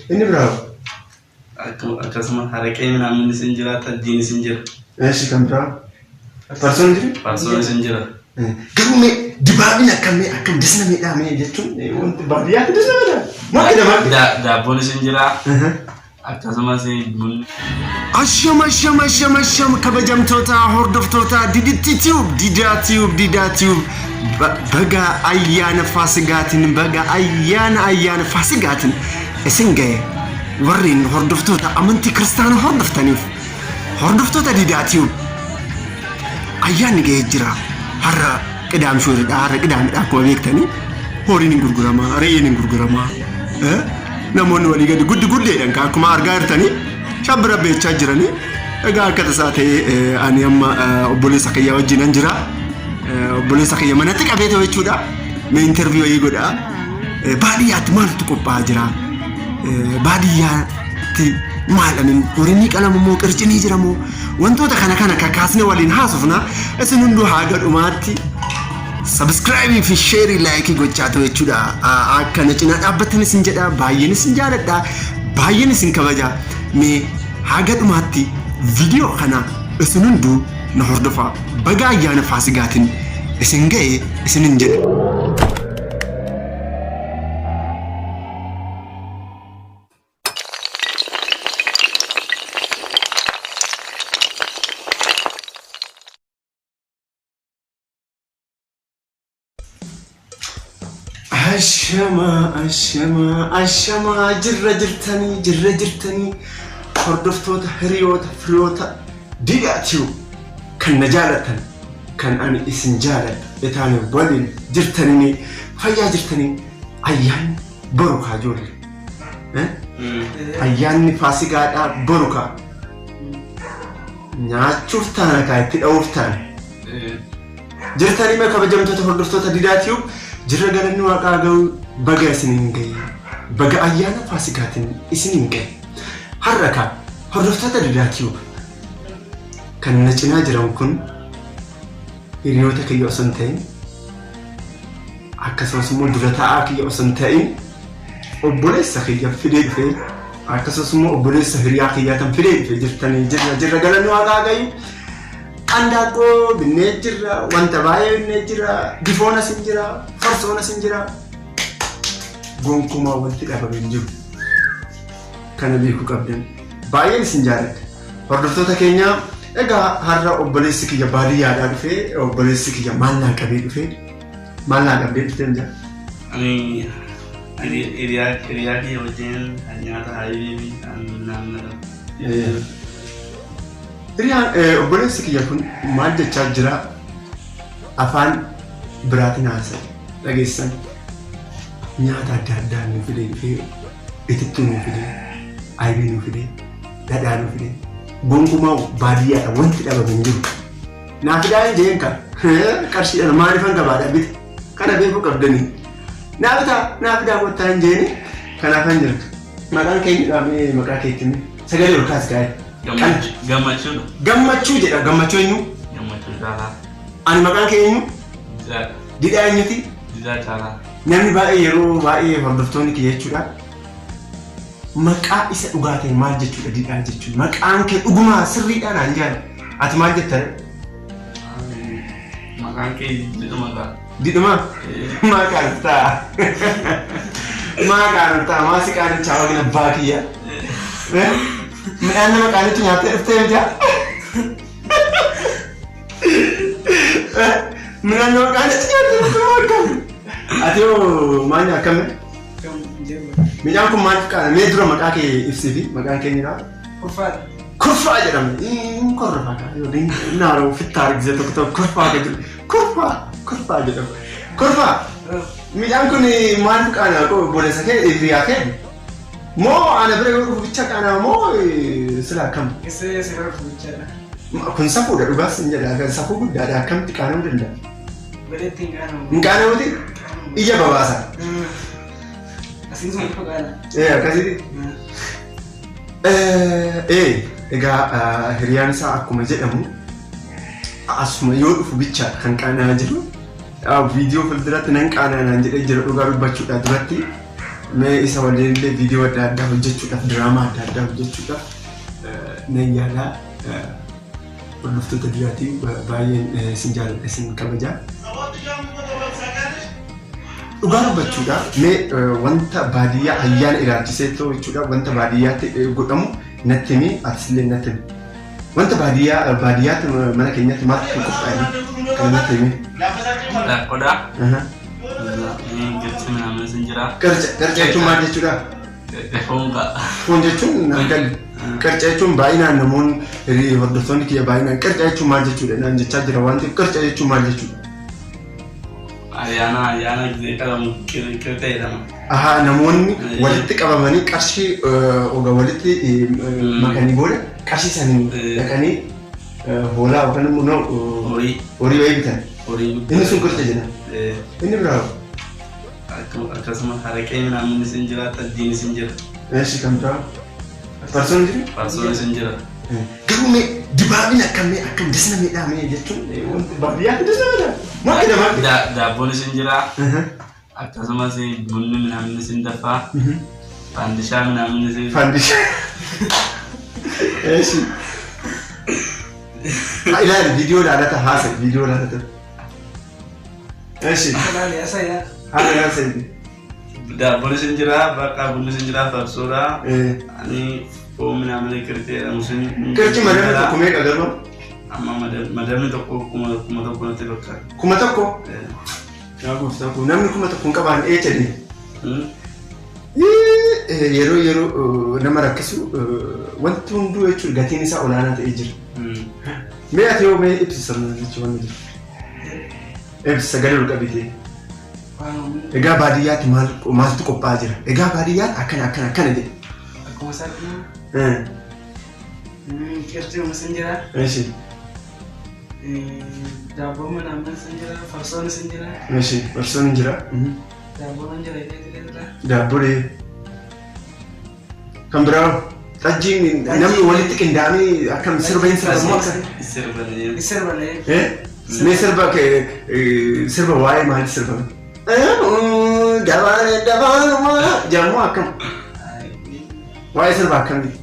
Ini berapa? Akkasuma haraqee minaamin isin jira, taddiin isin jira. Kan berapa? Parsoon jiru? Parsoon isin jira. Garuu dibaabin akkam dasna miidhamee jechuun wanti baadiyyaatti dasna miidhama. Maal jedhama? Daabboon isin jira. Akkasumas bunni. Asham kabajamtoota hordoftoota Diditti Tube. Baga ayyaana Faasigaatiin isin ga'e warreen hordoftoota amantii kiristaanaa hordoftaniif hordoftoota Diditti Tube ayyaanni ga'ee jira. Har'a qidaamshoodha. Har'a qidaamidha akkuma beektanii horiin hin gurguramaa, re'een hin gurguramaa. Namoonni walii gadi guddeedhaan akkuma argaa jirtanii shabbira beechaa jiranii. Egaa akka tasaa ta'ee ani amma obboleessa kiyyaa wajjinan jira. Obboleessa kiyya manatti qabee ta'u jechuudha. Mee interviyuu wayii godha. Baadiyyaatti maaltu qophaa'aa jira? Baadiyyaatti maal horiin qalama moo qircinii jira moo wantoota kana kakaasne waliin haasofna. Isin hunduu haga dhumaatti subscribe fi share like gochaa ta'u jechuudha. Akka na cinaa dhaabbattan isin jedha. Baay'een isin jaaladha. Baay'een isin kabaja. Mee haga dhumaatti video kana isin hunduu na hordofaa. Baga ayyaana Faasigaatiin isin ga'e isinin jedha. Ashama jirra jirtanii hordoftoota hiriyoota firiyoota Diditti Tube kan na jaalatan kan ani isin jaaladha etaanii waliin jirtanii fayyaa jirtanii ayyaanni borukaa ijoollee ayyaanni Faasigaadhaa borukaa nyaachuuf taana kaa itti dha'uuf taana jirtanii mee kabajamtoota hordoftoota Diditti Tube jirra galanni waaqaa ga'u baga isiniin ga'e baga ayyaana Faasigaatiin isiniin ga'e har'a kaa hordoftoota Diditti Tube kan na cinaa jiran kun hiriyoota kiyya osoo hin ta'in akkasumas immoo dura taa'aa kiyya osoo hin ta'in obboleessa kiyya fidee dhufee akkasumas immoo obboleessa hiriyaa kiyyaa tan fidee dhufee jirtanii jirra galanni waaqaa ga'u qandaaqqoo binnee jirra wanta baay'ee binnee jira difoon asin jira farsoon asin jira gonkumaa wanti dhabame hin jiru kana beekuu qabdan baay'een isin jaaladha hordoftoota keenyaa. Egaa har'a obboleessi kiyya baadiyyaadhaa dhufee obboleessi kiyya maal naa qabee dhufee maal naa qabee dhufee jira. Hiriyaa kiyya wajjin nyaata haayii naannoo. Hiriyaan obboleessi kiyya kun maal jechaa jira afaan biraatiin haasa'e dhageessan nyaata adda addaa nuu fidee dhufee itittuu nuu fidee haayii nuu fidee dhadhaa nuu fidee. Gonkumaa baadiyyaadha wanti dhabame hin jiru. Naaf fidaa hin jeen kan qarshiidhaan maaliifan gabaadha bite kana beekuu qabdanii. Naaf fidaa kottaa hin jeeni kanaafan jirtu. Maqaan keenyadhaa mee maqaa keetti sagalee ol kaas gaa'e. Gammachuudha. Gammachuu jedha gammachuu eenyu? Gammachuu caalaa. Ani maqaan kee eenyu? Didaa. Didaa eenyuti? Didaa caalaa. Namni baay'ee yeroo baay'ee hordoftoonni kiyya jechuudha. Maqaa isa dhugaa ta'e maal jechuudha Didaa jechuun maqaan kee dhugumaa sirriidhaan aan jaala ati maal jettare? Maqaan kee Didhumaa. Didhumaa? Maqaan ta'a maasi qaanichaa wagin abbaa kiyya midhaan nama qaanichi nyaattee dhuftee jaa midhaan nama qaanichi nyaattee dhuftee akkam ati yoo maal akkame? Midhaan kun maal fakkaata? Mee dura maqaa kee ibsifi maqaan keenyadha? Kurfaadha. Kurfaa jedhama. Korfaa kaa yoo naaroo fitta argise tokko kurfaa ka jiru kurfaa jedhama. Korfa. Midhaan kun maal qaana ko boolessa kee riyaa kee moo ana bira yoo bicha qaana moo sila kam? Isee sirra fuuchaadha. Kun safuudha dhugaas hin jedha safuu guddaadha akkamitti qaanuu danda'a? Bareetti hin qaanamu. Hin qaanamuti? Ija babaasa. Asiin sun qaana. Akkasitti. Egaa hiriyaan isaa akkuma jedhamu asuma yoo dhufu bicha kan qaanaa jiru viidiyoo fuulduratti nan qaanaa naan jedhee jira dhugaa dubbachuudhaaf duratti mee isa waliinillee viidiyoo adda addaa hojjechuudhaaf diraamaa adda addaa hojjechuudhaaf nan yaalaa hordoftoota duraatiin baay'een isin jaalladha isin kabajaa. Dhugaa dubbachuudhaaf mee wanta baadiyyaa ayyaana ilaalchisee ta'u jechuudha wanta baadiyyaatti godhamu natti himi atillee natti himi. Wanta baadiyyaatti mana keenyatti maaltu qophaa'e kan natti himi. Qodaa. Qirci midhaan sin jira. Qirca jechuun maal jechuudha? Foon jechuun galli. Qirca jechuun baay'inaan namoonni hordoftoonni kiyya baay'inaan qirca jechuun maal jechuudha naan jechaa jira waan ta'eef qirca jechuun maal jechuudha? Ayyaana gisee qabamu qirca jedhama. Namoonni walitti qabamanii qarshii oga walitti makanii booda qarshii isaanii dhaqanii hoolaa yookaan immoo horii wayii bitan. Inni sun qirca jedhama. Inni biraa akkasuma haraqee midhaan sin jira tajjiin sin jira. Eessi kan biraa? Farsoon jiru? Farsoon sin jira. Garuu mee dibaabni akkam dasna miidhamee jechuun wanti baadiyyaatti dasna miidhama. Maal jedhama? Daabboon sin jira. Akkasumas bunni midhaan sin daffaa. Faandishaa midhaan sin. Faandishaa. Eessi. Ilaali viidiyoo laalata haasa viidiyoo laalata. Eessi. Ilaali asayyaa. Haala yaasa. Daabboon sin jira bakka bunni sin jira farsoodha. Ani foon midhaan qirci jedhamu sin. Qirci madamni tokko meeqa garuu? Amma madamni tokko kuma tokko natti fakkaata. Kuma tokko? Yaa gooftaa kun namni kuma tokko hin qabaan eechadhe. Yeroo nama rakkisu wanti hunduu jechuun gatiin isaa olaanaa ta'ee jira. Mee ati yoo mee ibsisa jechuun wanti jiru? Ibsisa sagalee ol qabitee. Egaa baadiyyaatti maaltu qophaa'aa jira? Egaa baadiyyaatti akkana jedhe. Akkuma sarara. Qirci sin jira. Eeshi. Daabboon midhaan sin jira. Farsoon sin jira. Eeshi. Farsoon hin jira. Daabboon jira jira. Daabbolee. Kan biraa xajjiin namni walitti qindaa'anii akkam sirba hin sirbamu akka? Sirbalee. Mee sirba waa'ee maalii sirbame? Dabaan jedhamu akkam? Waa'ee sirba akkamii?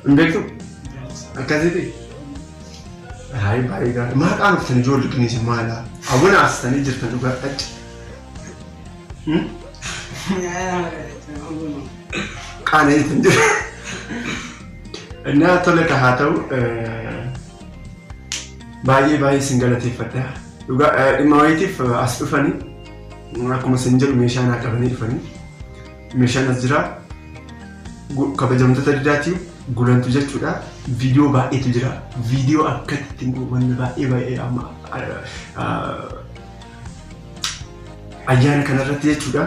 Hin beektu? Akkasitti? Baay'ee gaarii. Maqaan uffatanii ijoollee qinisa maalaa? Hawwana asitanii jirtan dhugaa dhacci. Qaana'ee kan jiru. Innaa tola ka haa ta'u baay'ee isin galateeffadha. Dhugaa dhimma wayiitiif as dhufanii akkuma isin jedhu meeshaa naa qabanii dhufanii meeshaan as jira kabajamtoota didaatiif gulantu jechuudha. Viidiyoo baay'eetu jira. Viidiyoo akkatti wanni baay'ee amma ayyaana kanarratti jechuudha.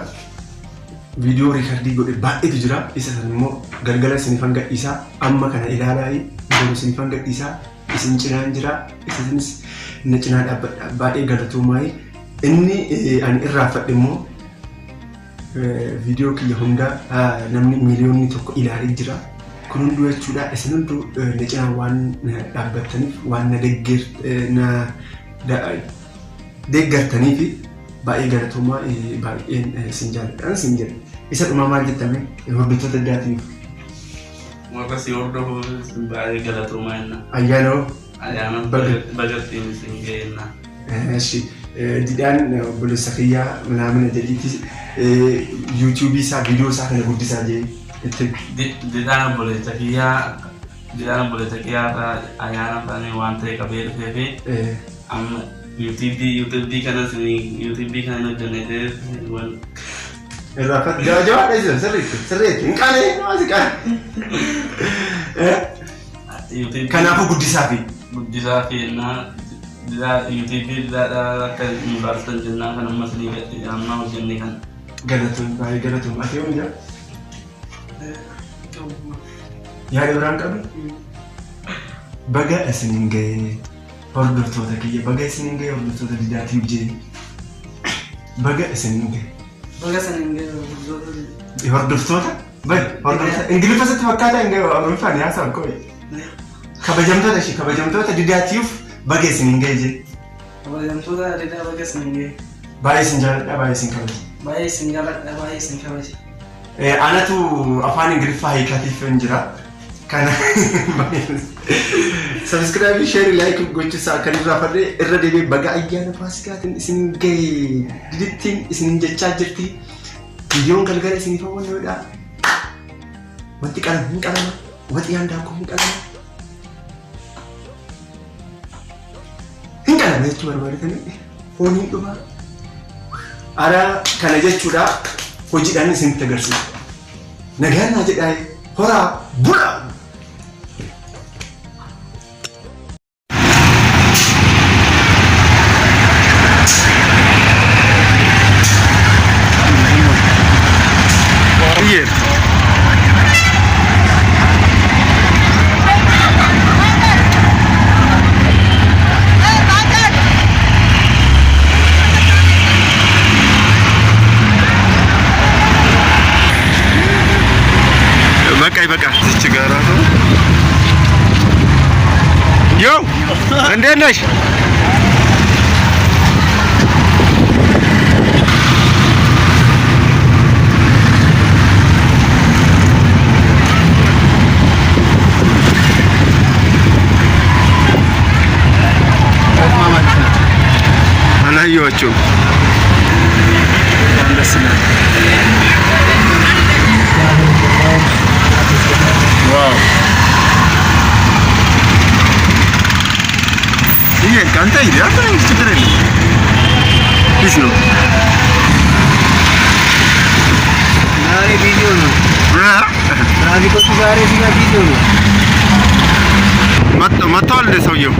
Viidiyoo riikardii godhe baay'eetu jira. Isa san immoo galgala isinifan gadhiisaa amma kana ilaalaa boru isinifan gadhiisaa isin cinaan jira. Isinis inni cinaa dhaabbadha baay'ee galatoomaa. Inni ani irraanfadhe immoo viidiyoo kiyya hunda namni miliyoonni tokko ilaalee jira. Kun hunduu jechuudha isin hunduu na cinaa waan dhaabbattaniif waan na deeggartaniif baay'ee galatoomaa baay'een isin jaalladhaan isin jedha. Isa dhumaa maal jettame hordoftoota addaatiif? Warra si hordofu baay'ee galatoomaa jenna. Ayyaana bagattiin isin ga'enna. Eeshi didhaan obboleessa kiyyaa naamina jedhiiti yuutuubii isaa viidiyoo isaa kana guddisaa jee itti. Didhaan obboleessa kiyyaa ayyaana isaanii waan ta'e qabee dhufee fi amma YouTube kana hojjannee irraanfadhe jawaadha isa sirriitti hin qaanee maasi qaane. Kanaafuu guddisaa fi ennaa لا يوتيوب لا كان مبارسة جنة كان مسلي أما وجنة كان قالتهم باي قالتهم أتيهم جا يا إبراهيم قبل بقى أسنجي هردفتوتا كي بقى أسنجي هردفتوتا ديداتي بجي بقى أسنجي هردفتوتا باي هردفتوتا إنجليزي بس تفكرت إنجليزي أمي فاني أصلا كوي kabajamtoota ishee kabajamtoota didaatiif baga isin hin gahe jedhe. Kabajamtoota didaa baga isin hin gahe. Baay'ee isin jaalladha baay'ee isin kabaja. Baay'ee isin jaalladha baay'ee isin kabaja. Anatu afaan Ingiliffaa hiikatiif hin jira. Kana subscribe share like gochuusaa kan irraa fadhee irra deebi'ee baga ayyaana Faasikaatiin isin gahe didittiin isin jechaa jirti. Viidiyoon galgala isiniif hawwannoodha. Wanti qalama hin qalama. Wati yaandaa kun hin qalama. Hin qalama jechuu barbaadatanii fooniin dhumaa. Ara kana jechuudha hojiidhaan isinitti agarsiisa. Nagaan naa jedhaa horaa bulaa. በቃ እዚች ጋር ነው ዮ እንዴት ነሽ አላየኋቸውም ደስ ይላል Wow. Iya, canta ide, apa yang sebenarnya ini? Bisno. Nari video no. Ya. Nari kok sudah ada video no. Matol deh soalnya.